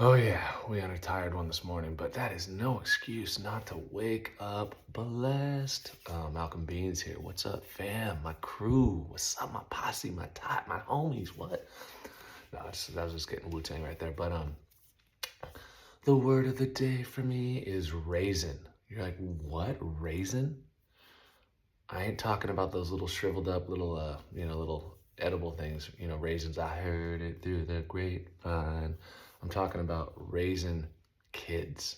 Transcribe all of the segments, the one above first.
Oh yeah, we had a tired one this morning, but that is no excuse not to wake up blessed. Malcolm Beans here. What's up, fam? My crew. What's up, my posse, my tot, my homies? What? No, that was just getting Wu-Tang right there. But the word of the day for me is raisin. You're like, what? Raisin? I ain't talking about those little shriveled up little little edible things, raisins. I heard it through the grapevine. I'm talking about raisin kids.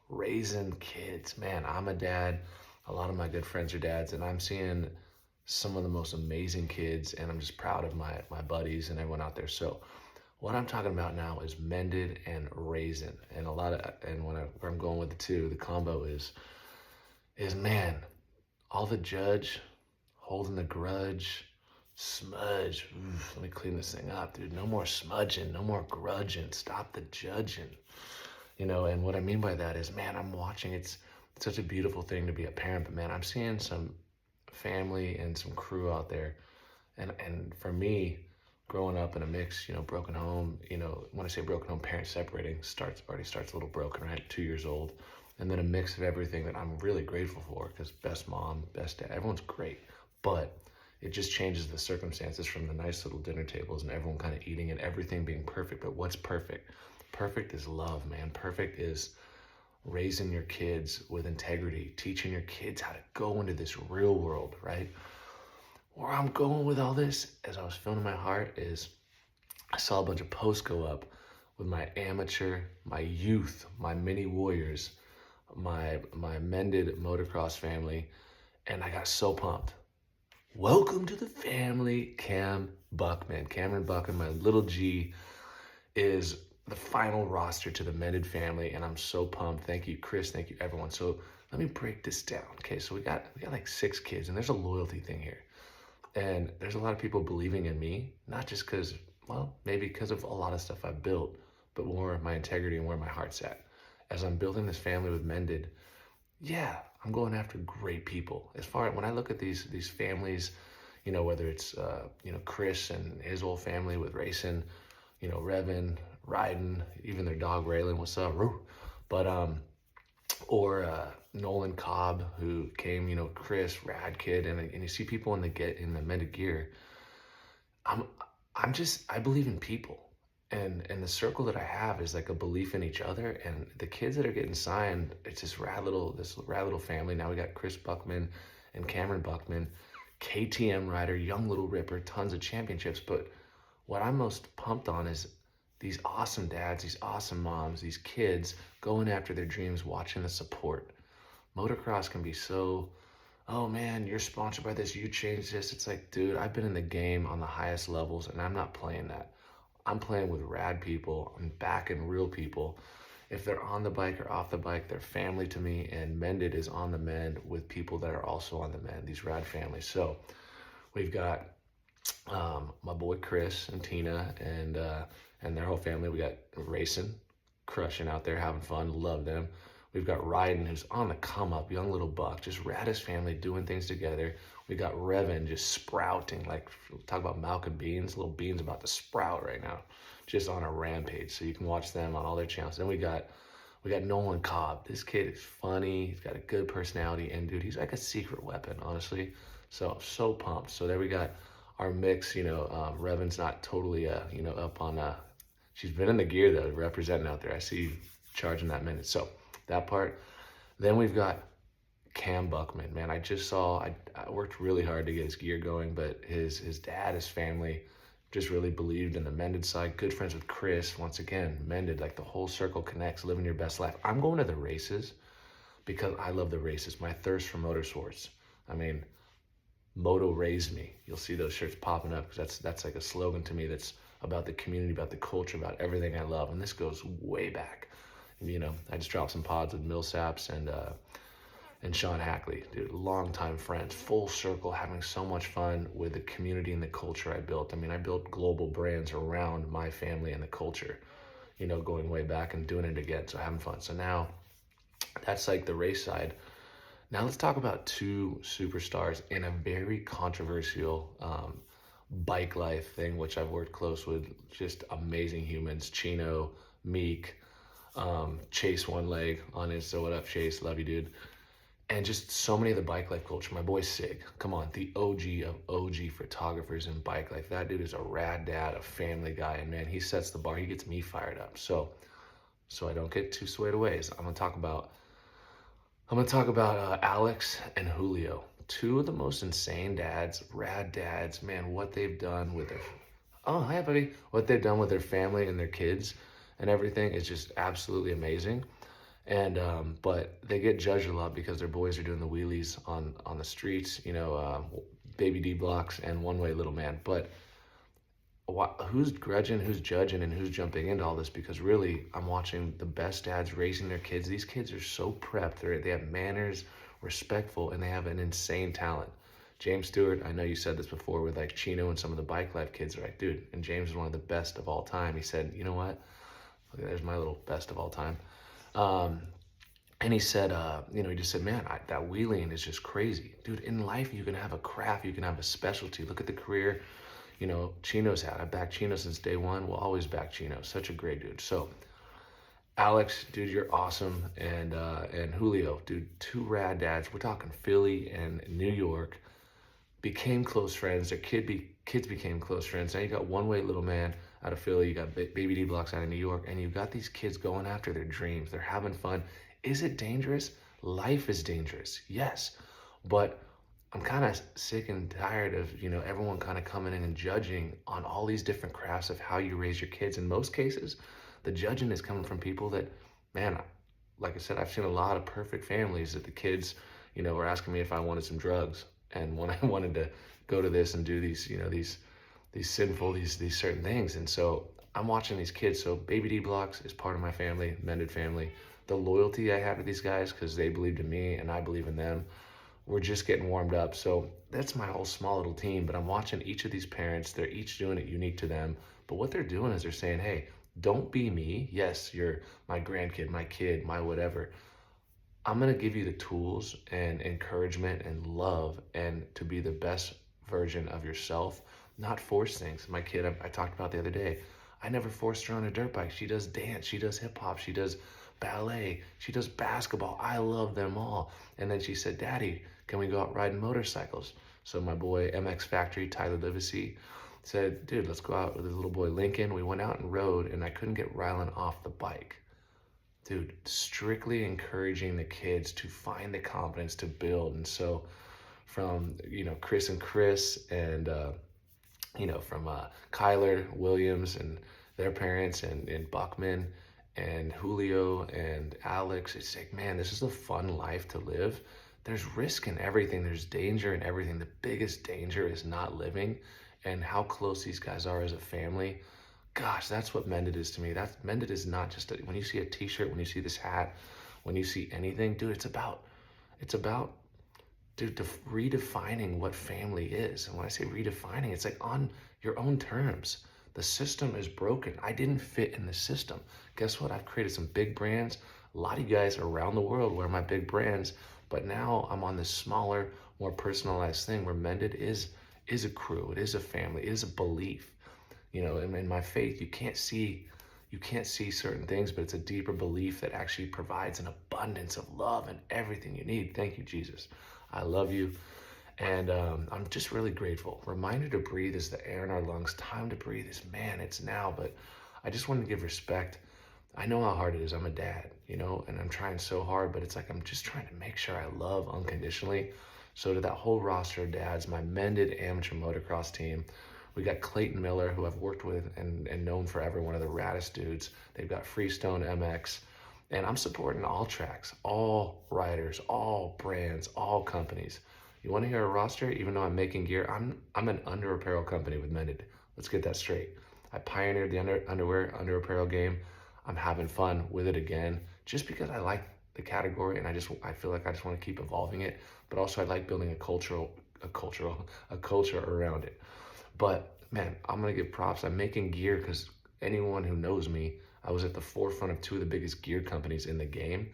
Raisin kids. Man, I'm a dad. A lot of my good friends are dads, and I'm seeing some of the most amazing kids, and I'm just proud of my buddies and everyone out there. So what I'm talking about now is Mendid and Raisin. And where I'm going with the two, the combo is man, all the judge, holding the grudge, smudge. Oof, let me clean this thing up, dude. No more smudging, no more grudging. Stop the judging. And what I mean by that is, man, I'm watching. It's such a beautiful thing to be a parent, but man, I'm seeing some family and some crew out there. And for me, growing up in a mix, broken home, when I say broken home, parents separating already starts a little broken, right? 2 years old. And then a mix of everything that I'm really grateful for, because best mom, best dad, everyone's great. But it just changes the circumstances from the nice little dinner tables and everyone kind of eating and everything being perfect. But what's perfect? Perfect is love, man. Perfect is raising your kids with integrity, teaching your kids how to go into this real world, right? Where I'm going with all this, as I was filming my heart, is I saw a bunch of posts go up with my amateur, my youth, my mini warriors, my Mendid motocross family, and I got so pumped. Welcome to the family, Cameron Buckman, my little G, is the final roster to the Mendid family, and I'm so pumped. Thank you, Chris. Thank you, everyone. So let me break this down. Okay, so we got like 6 kids, and there's a loyalty thing here. And there's a lot of people believing in me, not just because, well, maybe because of a lot of stuff I've built, but more my integrity and where my heart's at. As I'm building this family with Mendid, yeah, I'm going after great people. As far as when I look at these families, whether it's Chris and his whole family with Raisin, Revin, Raisin, even their dog Raylan, what's up, Roo? But or Nolan Cobb, who came, Chris, rad kid, and you see people in the Mended gear. I believe in people, and the circle that I have is like a belief in each other, and the kids that are getting signed, it's this rad little family. Now we got Chris Buckman and Cameron Buckman, KTM rider, young little ripper, tons of championships. But what I'm most pumped on is these awesome dads, these awesome moms, these kids going after their dreams, watching the support. Motocross can be so, oh man, you're sponsored by this, you changed this. It's like, dude, I've been in the game on the highest levels and I'm not playing that. I'm playing with rad people. I'm backing real people. If they're on the bike or off the bike, they're family to me, and Mendid is on the mend with people that are also on the mend, these rad families. So we've got my boy Chris and Tina and their whole family. We got Raisin, crushing out there, having fun, love them. We've got Raisin, who's on the come up, young little buck, just raddest family doing things together. We got Revin just sprouting, like talk about Malcolm Beans, little beans about to sprout right now, just on a rampage. So you can watch them on all their channels. Then we got Nolan Cobb. This kid is funny. He's got a good personality, and dude, he's like a secret weapon, honestly. So I'm so pumped. So there we got our mix. Revin's not totally up on she's been in the gear though, representing out there. I see you charging that minute. So that part. Then we've got Cam Buckman. Man, I just saw, I worked really hard to get his gear going, but his dad, his family just really believed in the Mendid side. Good friends with Chris. Once again, Mendid, like the whole circle connects, living your best life. I'm going to the races because I love the races. My thirst for motorsports. I mean, Moto raised me. You'll see those shirts popping up because that's like a slogan to me that's about the community, about the culture, about everything I love. And this goes way back. I just dropped some pods with Millsaps and Sean Hackley, dude, longtime friends, full circle, having so much fun with the community and the culture I built. I mean, I built global brands around my family and the culture, going way back and doing it again. So having fun. So now that's like the race side. Now let's talk about 2 superstars in a very controversial bike life thing, which I've worked close with, just amazing humans, Chino, Meek, Chase One Leg on Insta. What up, Chase? Love you, dude. And just so many of the bike life culture. My boy Sig, come on, the OG of OG photographers in bike life. That dude is a rad dad, a family guy, and man, he sets the bar. He gets me fired up. So I don't get too swayed away. I'm gonna talk about Alex and Julio, two of the most insane dads, rad dads. Man, what they've done with their hi buddy, what they've done with their family and their kids and everything is just absolutely amazing. And but they get judged a lot because their boys are doing the wheelies on the streets, baby D blocks and one way little man. But who's grudging, who's judging, and who's jumping into all this? Because really, I'm watching the best dads raising their kids. These kids are so prepped. They have manners, respectful, and they have an insane talent. James Stewart, I know you said this before with like Chino and some of the bike life kids are like, dude, and James is one of the best of all time. He said, you know what? There's my little best of all time. And he said, he just said, man, that wheeling is just crazy. Dude, in life, you can have a craft, you can have a specialty. Look at the career, Chino's had. I've backed Chino since day one. We'll always back Chino. Such a great dude. So, Alex, dude, you're awesome. And Julio, dude, two rad dads. We're talking Philly and New York. Became close friends. Their kids became close friends. Now you got one way little man out of Philly. You got baby D blocks out of New York. And you got these kids going after their dreams. They're having fun. Is it dangerous? Life is dangerous. Yes. But I'm kind of sick and tired of, everyone kind of coming in and judging on all these different crafts of how you raise your kids. In most cases, the judging is coming from people that, man, like I said, I've seen a lot of perfect families that the kids, were asking me if I wanted some drugs. And when I wanted to go to this and do these, these sinful, these certain things. And so I'm watching these kids. So baby D blocks is part of my family, Mendid family. The loyalty I have to these guys because they believed in me and I believe in them. We're just getting warmed up. So that's my whole small little team. But I'm watching each of these parents. They're each doing it unique to them. But what they're doing is they're saying, hey, don't be me. Yes, you're my grandkid, my kid, my whatever. I'm going to give you the tools and encouragement and love and to be the best version of yourself, not force things. My kid, I talked about the other day, I never forced her on a dirt bike. She does dance, she does hip hop, she does ballet, she does basketball. I love them all. And then she said, Daddy, can we go out riding motorcycles? So my boy MX Factory, Tyler Livesey, said, dude, let's go out with his little boy Lincoln. We went out and rode and I couldn't get Rylan off the bike. Dude, strictly encouraging the kids to find the confidence to build. And so from, Chris and from Kyler Williams and their parents and Buckman and Julio and Alex, it's like, man, this is a fun life to live. There's risk in everything. There's danger in everything. The biggest danger is not living and how close these guys are as a family. Gosh, that's what Mendid is to me. Mendid is not just when you see a t-shirt, when you see this hat, when you see anything, dude, it's about, dude, redefining what family is. And when I say redefining, it's like on your own terms. The system is broken. I didn't fit in the system. Guess what? I've created some big brands. A lot of you guys around the world wear my big brands, but now I'm on this smaller, more personalized thing where Mendid is a crew. It is a family. It is a belief. In my faith, you can't see certain things, but it's a deeper belief that actually provides an abundance of love and everything you need. Thank you, Jesus. I love you. And I'm just really grateful. Reminder to breathe is the air in our lungs. Time to breathe is, man, it's now. But I just want to give respect. I know how hard it is. I'm a dad, and I'm trying so hard, but it's like I'm just trying to make sure I love unconditionally. So to that whole roster of dads, my Mendid amateur motocross team, we got Clayton Miller, who I've worked with and known forever, one of the raddest dudes. They've got Freestone MX. And I'm supporting all tracks, all riders, all brands, all companies. You want to hear a roster? Even though I'm making gear, I'm an under apparel company with Mendid. Let's get that straight. I pioneered the under apparel game. I'm having fun with it again, just because I like the category and I feel like I just want to keep evolving it. But also I like building a culture around it. But man, I'm gonna give props. I'm making gear because anyone who knows me, I was at the forefront of two of the biggest gear companies in the game.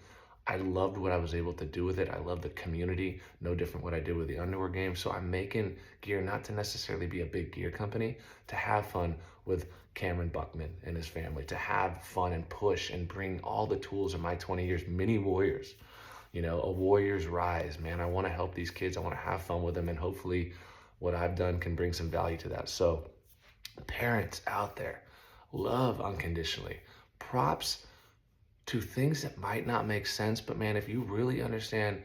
I loved what I was able to do with it. I love the community, no different what I did with the underwear game. So I'm making gear not to necessarily be a big gear company, to have fun with Cameron Buckman and his family, to have fun and push and bring all the tools of my 20 years, mini warriors, a warrior's rise, man. I want to help these kids. I want to have fun with them, and hopefully what I've done can bring some value to that. So parents out there, love unconditionally. Props to things that might not make sense, but man, if you really understand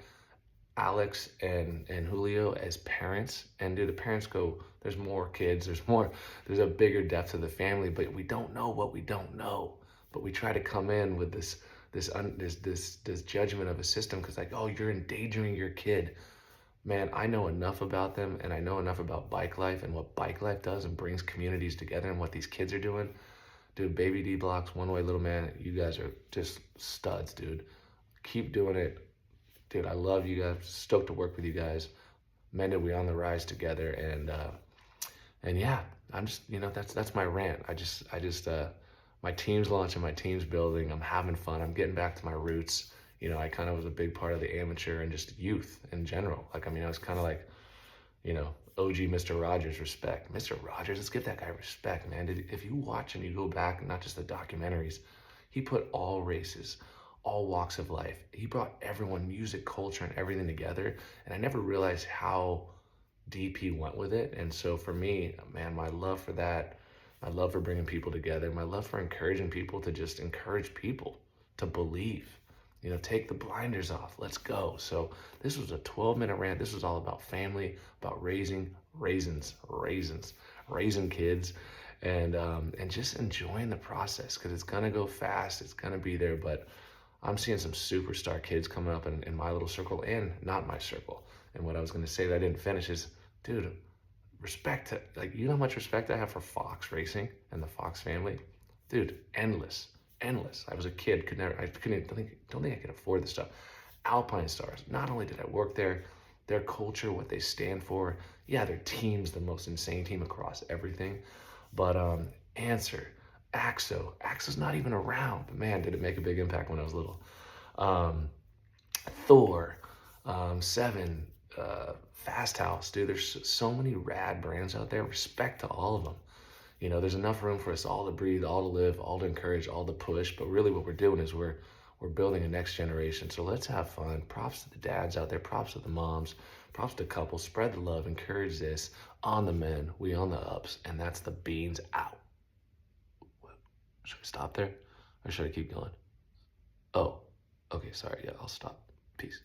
Alex and Julio as parents, and do the parents go, there's more kids, there's a bigger depth to the family, but we don't know what we don't know. But we try to come in with this judgment of a system, because like, oh, you're endangering your kid. Man, I know enough about them, and I know enough about bike life and what bike life does and brings communities together, and what these kids are doing. Dude, Baby D Blocks, One Way Little Man, you guys are just studs, dude. Keep doing it. Dude, I love you guys. Stoked to work with you guys. Mendid, we on the rise together, and yeah, I'm just, that's my rant. I just my team's launching, my team's building. I'm having fun. I'm getting back to my roots. I kind of was a big part of the amateur and just youth in general. Like, I mean, I was kind of like, OG Mr. Rogers respect. Mr. Rogers, let's give that guy respect, man. If you watch and you go back, not just the documentaries, he put all races, all walks of life. He brought everyone, music, culture, and everything together. And I never realized how deep he went with it. And so for me, man, my love for that, my love for bringing people together, my love for encouraging people to just encourage people to believe. Take the blinders off. Let's go. So this was a 12-minute rant. This was all about family, about raising raising kids, and just enjoying the process, because it's gonna go fast. It's gonna be there, but I'm seeing some superstar kids coming up in my little circle and not my circle. And what I was gonna say that I didn't finish is, dude, respect to, like, how much respect I have for Fox Racing and the Fox family, dude. Endless. I was a kid, don't think I could afford this stuff. Alpine Stars, not only did I work there, their culture, what they stand for, yeah, their team's the most insane team across everything, but Answer, Axo's not even around, but man, did it make a big impact when I was little. Thor, Seven, Fast House, dude, there's so many rad brands out there. Respect to all of them. There's enough room for us all to breathe, all to live, all to encourage, all to push. But really what we're doing is we're building a next generation. So let's have fun. Props to the dads out there. Props to the moms. Props to couples. Spread the love. Encourage this. On the men. We on the ups. And that's the beans out. Should we stop there? Or should I keep going? Oh, okay. Sorry. Yeah, I'll stop. Peace.